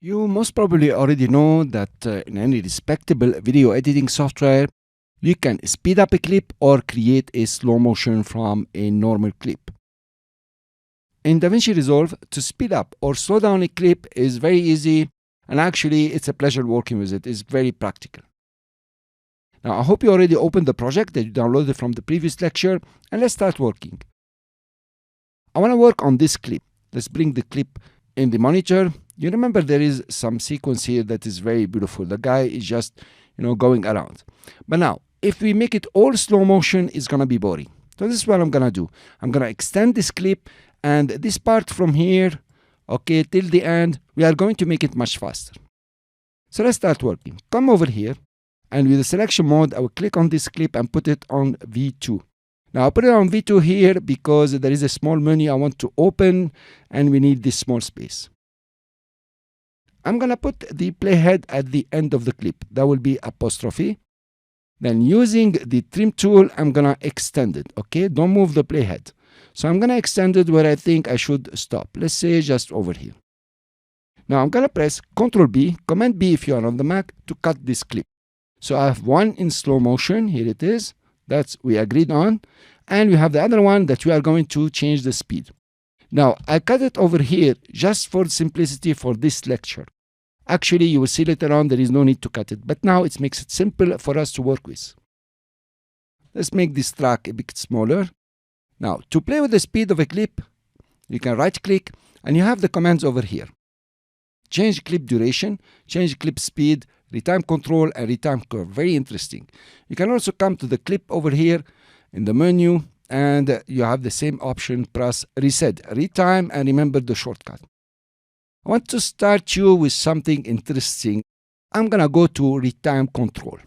You most probably already know that in any respectable video editing software, you can speed up a clip or create a slow motion from a normal clip. In DaVinci Resolve, to speed up or slow down a clip is very easy, and actually it's a pleasure working with it. It's very practical. Now, I hope you already opened the project that you downloaded from the previous lecture, and let's start working. I want to work on this clip. Let's bring the clip in the monitor. You remember there is some sequence here that is very beautiful. The guy is just, going around. But now, if we make it all slow motion, it's going to be boring. So this is what I'm going to do. I'm going to extend this clip, and this part from here, okay, till the end, we are going to make it much faster. So let's start working. Come over here, and with the selection mode, I will click on this clip and put it on V2. Now, I'll put it on V2 here because there is a small menu I want to open, and we need this small space. I'm going to put the playhead at the end of the clip. That will be apostrophe. Then using the trim tool, I'm going to extend it, okay? Don't move the playhead. So I'm going to extend it where I think I should stop. Let's say just over here. Now I'm going to press Ctrl B, Command B if you are on the Mac, to cut this clip. So I have one in slow motion. Here it is. That's we agreed on. And we have the other one that we are going to change the speed. Now, I cut it over here just for simplicity for this lecture. Actually, you will see later on there is no need to cut it, but now it makes it simple for us to work with. Let's make this track a bit smaller. Now, to play with the speed of a clip, you can right-click, and you have the commands over here. Change clip duration, change clip speed, retime control, and retime curve. Very interesting. You can also come to the clip over here in the menu, and you have the same option, press reset, retime, and remember the shortcut. I want to start you with something interesting. I'm going to go to retime control.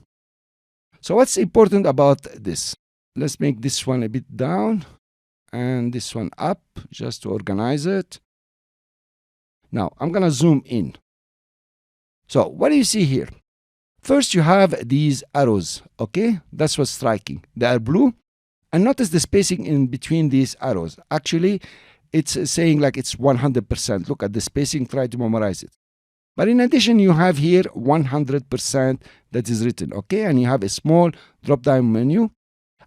So what's important about this? Let's make this one a bit down and this one up just to organize it. Now I'm going to zoom in. So what do you see here? First you have these arrows, okay? That's what's striking. They are blue. And notice the spacing in between these arrows. Actually, it's saying like it's 100%. Look at the spacing, try to memorize it. But in addition, you have here 100% that is written, okay? And you have a small drop-down menu.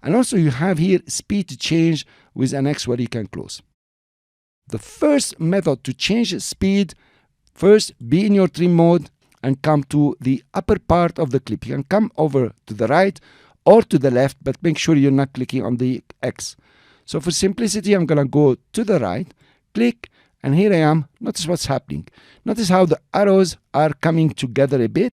And also you have here speed to change with an X where you can close. The first method to change speed, first be in your trim mode and come to the upper part of the clip. You can come over to the right or to the left, but make sure you're not clicking on the X. So for simplicity, I'm going to go to the right, click, and here I am. Notice what's happening. Notice how the arrows are coming together a bit.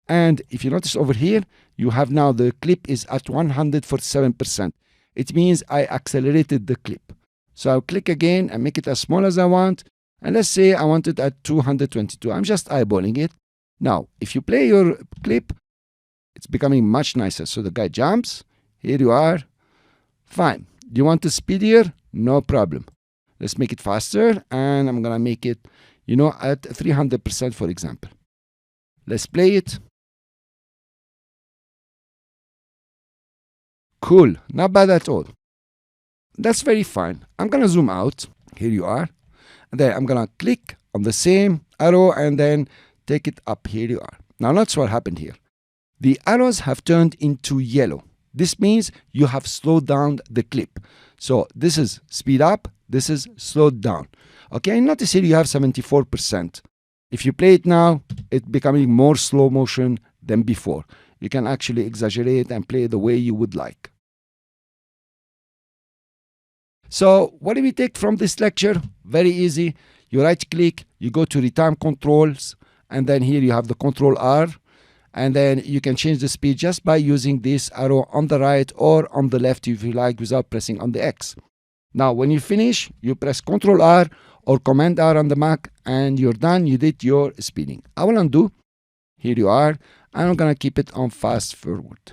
And if you notice over here, you have now the clip is at 147%. It means I accelerated the clip. So I'll click again and make it as small as I want. And let's say I want it at 222. I'm just eyeballing it. Now, if you play your clip, it's becoming much nicer. So the guy jumps. Here you are. Fine. Do you want it speedier? No problem. Let's make it faster. And I'm going to make it, at 300%, for example. Let's play it. Cool. Not bad at all. That's very fine. I'm going to zoom out. Here you are. And then I'm going to click on the same arrow and then take it up. Here you are. Now, notice what happened here. The arrows have turned into yellow. This means you have slowed down the clip. So this is speed up. This is slowed down. Okay, notice here you have 74%. If you play it now, it's becoming more slow motion than before. You can actually exaggerate and play the way you would like. So what do we take from this lecture? Very easy. You right click, you go to retime controls, and then here you have the Control R. And then you can change the speed just by using this arrow on the right or on the left if you like without pressing on the X. Now, when you finish, you press Ctrl R or Command R on the Mac and you're done. You did your speeding. I will undo. Here you are. And I'm going to keep it on fast forward.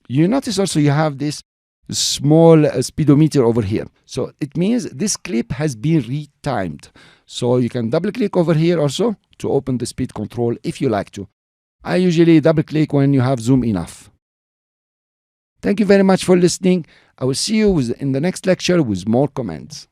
You notice also you have this small speedometer over here. So it means this clip has been retimed. So you can double click over here also to open the speed control if you like to. I usually double click when you have zoom enough. Thank you very much for listening. I will see you in the next lecture with more comments.